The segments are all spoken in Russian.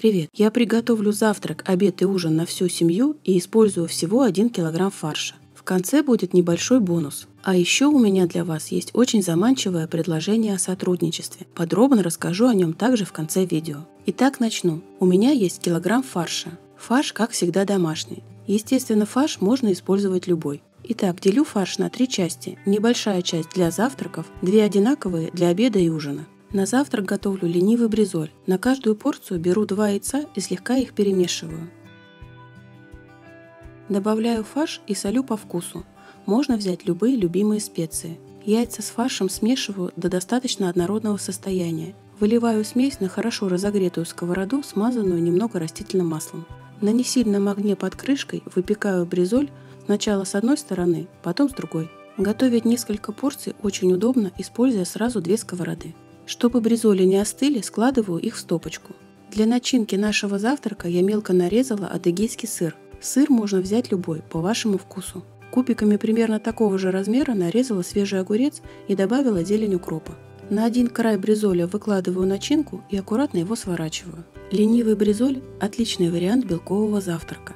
Привет! Я приготовлю завтрак, обед и ужин на всю семью и использую всего 1 килограмм фарша. В конце будет небольшой бонус. А еще у меня для вас есть очень заманчивое предложение о сотрудничестве. Подробно расскажу о нем также в конце видео. Итак, начну. У меня есть килограмм фарша. Фарш, как всегда, домашний. Естественно, фарш можно использовать любой. Итак, делю фарш на 3 части. Небольшая часть для завтраков, 2 одинаковые для обеда и ужина. На завтрак готовлю ленивый бризоль. На каждую порцию беру 2 яйца и слегка их перемешиваю. Добавляю фарш и солю по вкусу. Можно взять любые любимые специи. Яйца с фаршем смешиваю до достаточно однородного состояния. Выливаю смесь на хорошо разогретую сковороду, смазанную немного растительным маслом. На несильном огне под крышкой выпекаю бризоль сначала с одной стороны, потом с другой. Готовить несколько порций очень удобно, используя сразу 2 сковороды. Чтобы бризоли не остыли, складываю их в стопочку. Для начинки нашего завтрака я мелко нарезала адыгейский сыр. Сыр можно взять любой, по вашему вкусу. Кубиками примерно такого же размера нарезала свежий огурец и добавила зелень укропа. На один край бризоля выкладываю начинку и аккуратно его сворачиваю. Ленивый бризоль – отличный вариант белкового завтрака.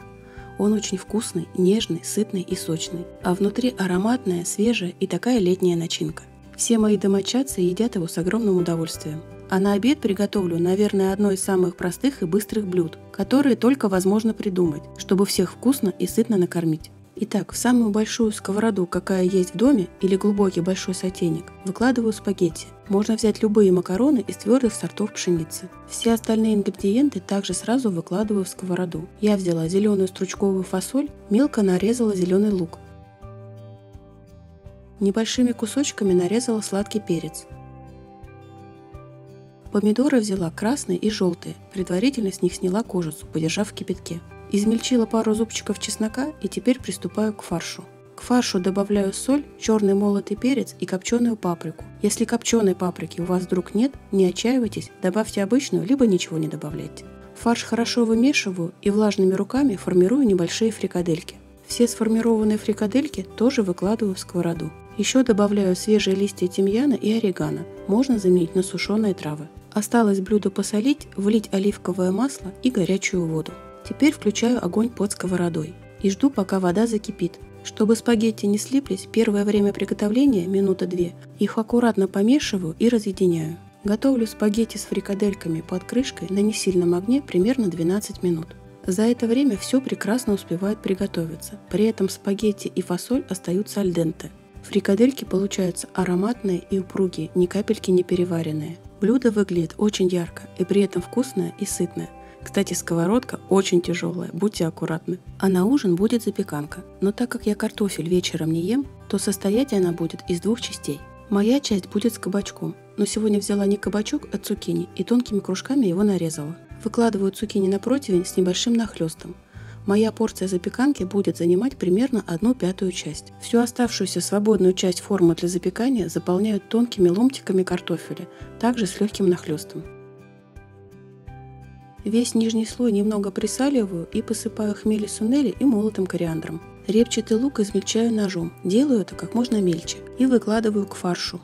Он очень вкусный, нежный, сытный и сочный, а внутри ароматная, свежая и такая летняя начинка. Все мои домочадцы едят его с огромным удовольствием. А на обед приготовлю, наверное, одно из самых простых и быстрых блюд, которые только возможно придумать, чтобы всех вкусно и сытно накормить. Итак, в самую большую сковороду, какая есть в доме, или глубокий большой сотейник, выкладываю спагетти. Можно взять любые макароны из твердых сортов пшеницы. Все остальные ингредиенты также сразу выкладываю в сковороду. Я взяла зеленую стручковую фасоль, мелко нарезала зеленый лук. Небольшими кусочками нарезала сладкий перец. Помидоры взяла красные и желтые, предварительно с них сняла кожицу, подержав в кипятке. Измельчила пару зубчиков чеснока и теперь приступаю к фаршу. К фаршу добавляю соль, черный молотый перец и копченую паприку. Если копченой паприки у вас вдруг нет, не отчаивайтесь, добавьте обычную, либо ничего не добавляйте. Фарш хорошо вымешиваю и влажными руками формирую небольшие фрикадельки. Все сформированные фрикадельки тоже выкладываю в сковороду. Еще добавляю свежие листья тимьяна и орегано, можно заменить на сушеные травы. Осталось блюдо посолить, влить оливковое масло и горячую воду. Теперь включаю огонь под сковородой и жду, пока вода закипит. Чтобы спагетти не слиплись, первое время приготовления, минута 2, их аккуратно помешиваю и разъединяю. Готовлю спагетти с фрикадельками под крышкой на несильном огне примерно 12 минут. За это время все прекрасно успевает приготовиться, при этом спагетти и фасоль остаются аль денте. Фрикадельки получаются ароматные и упругие, ни капельки не переваренные. Блюдо выглядит очень ярко и при этом вкусное и сытное. Кстати, сковородка очень тяжелая, будьте аккуратны. А на ужин будет запеканка. Но так как я картофель вечером не ем, то состоять она будет из 2 частей. Моя часть будет с кабачком, но сегодня взяла не кабачок, а цукини и тонкими кружками его нарезала. Выкладываю цукини на противень с небольшим нахлестом. Моя порция запеканки будет занимать примерно 1/5 часть. Всю оставшуюся свободную часть формы для запекания заполняю тонкими ломтиками картофеля, также с легким нахлестом. Весь нижний слой немного присаливаю и посыпаю хмели-сунели и молотым кориандром. Репчатый лук измельчаю ножом, делаю это как можно мельче и выкладываю к фаршу.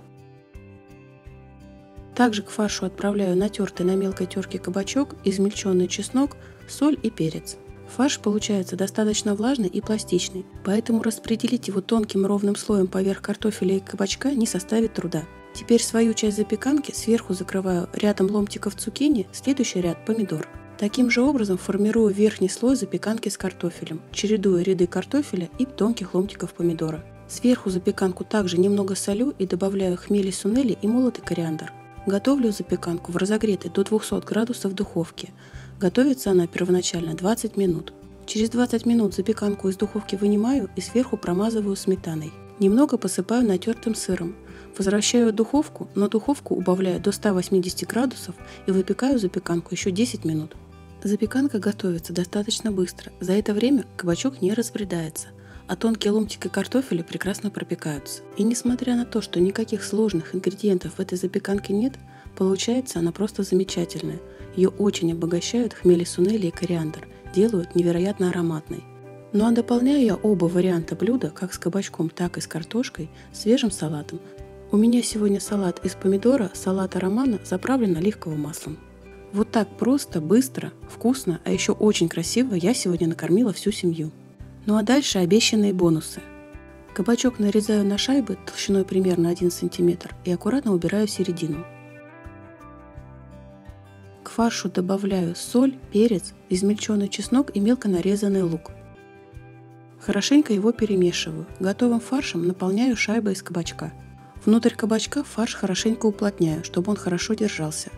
Также к фаршу отправляю натертый на мелкой терке кабачок, измельченный чеснок, соль и перец. Фарш получается достаточно влажный и пластичный, поэтому распределить его тонким ровным слоем поверх картофеля и кабачка не составит труда. Теперь свою часть запеканки сверху закрываю рядом ломтиков цукини, следующий ряд помидор. Таким же образом формирую верхний слой запеканки с картофелем, чередуя ряды картофеля и тонких ломтиков помидора. Сверху запеканку также немного солю и добавляю хмели-сунели и молотый кориандр. Готовлю запеканку в разогретой до 200 градусов духовке. Готовится она первоначально 20 минут. Через 20 минут запеканку из духовки вынимаю и сверху промазываю сметаной. Немного посыпаю натертым сыром. Возвращаю в духовку, но духовку убавляю до 180 градусов и выпекаю запеканку еще 10 минут. Запеканка готовится достаточно быстро. За это время кабачок не разбредается, а тонкие ломтики картофеля прекрасно пропекаются. И несмотря на то, что никаких сложных ингредиентов в этой запеканке нет, получается она просто замечательная. Ее очень обогащают хмели-сунели и кориандр, делают невероятно ароматной. Ну а дополняю я оба варианта блюда, как с кабачком, так и с картошкой, свежим салатом. У меня сегодня салат из помидора, салата романа, заправлен оливковым маслом. Вот так просто, быстро, вкусно, а еще очень красиво я сегодня накормила всю семью. Ну а дальше обещанные бонусы. Кабачок нарезаю на шайбы толщиной примерно 1 см и аккуратно убираю середину. К фаршу добавляю соль, перец, измельченный чеснок и мелко нарезанный лук. Хорошенько его перемешиваю. Готовым фаршем наполняю шайбы из кабачка. Внутрь кабачка фарш хорошенько уплотняю, чтобы он хорошо держался.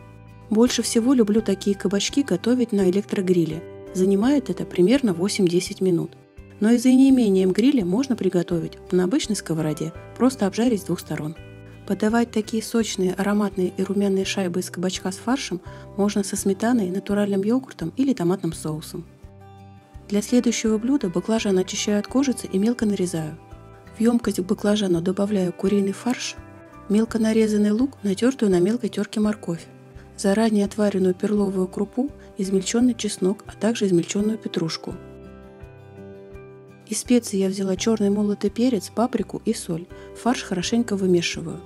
Больше всего люблю такие кабачки готовить на электрогриле. Занимает это примерно 8-10 минут. Но и за неимением гриля можно приготовить на обычной сковороде, просто обжарить с двух сторон. Подавать такие сочные, ароматные и румяные шайбы из кабачка с фаршем можно со сметаной, натуральным йогуртом или томатным соусом. Для следующего блюда баклажан очищаю от кожицы и мелко нарезаю. В емкость к баклажану добавляю куриный фарш, мелко нарезанный лук, натертую на мелкой терке морковь, заранее отваренную перловую крупу, измельченный чеснок, а также измельченную петрушку. Из специй я взяла черный молотый перец, паприку и соль. Фарш хорошенько вымешиваю.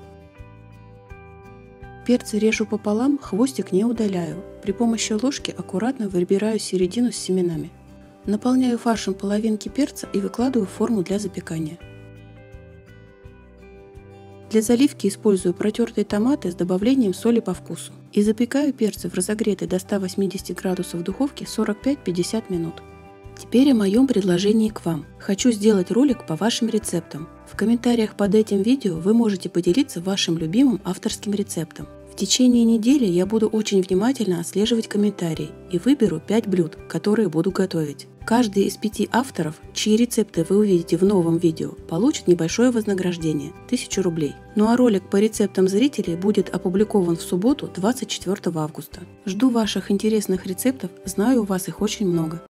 Перцы режу пополам, хвостик не удаляю. При помощи ложки аккуратно выбираю середину с семенами. Наполняю фаршем половинки перца и выкладываю в форму для запекания. Для заливки использую протертые томаты с добавлением соли по вкусу. И запекаю перцы в разогретой до 180 градусов духовке 45-50 минут. Теперь о моем предложении к вам. Хочу сделать ролик по вашим рецептам. В комментариях под этим видео вы можете поделиться вашим любимым авторским рецептом. В течение недели я буду очень внимательно отслеживать комментарии и выберу 5 блюд, которые буду готовить. Каждый из 5 авторов, чьи рецепты вы увидите в новом видео, получит небольшое вознаграждение – 1000 рублей. Ну а ролик по рецептам зрителей будет опубликован в субботу, 24 августа. Жду ваших интересных рецептов, знаю, у вас их очень много.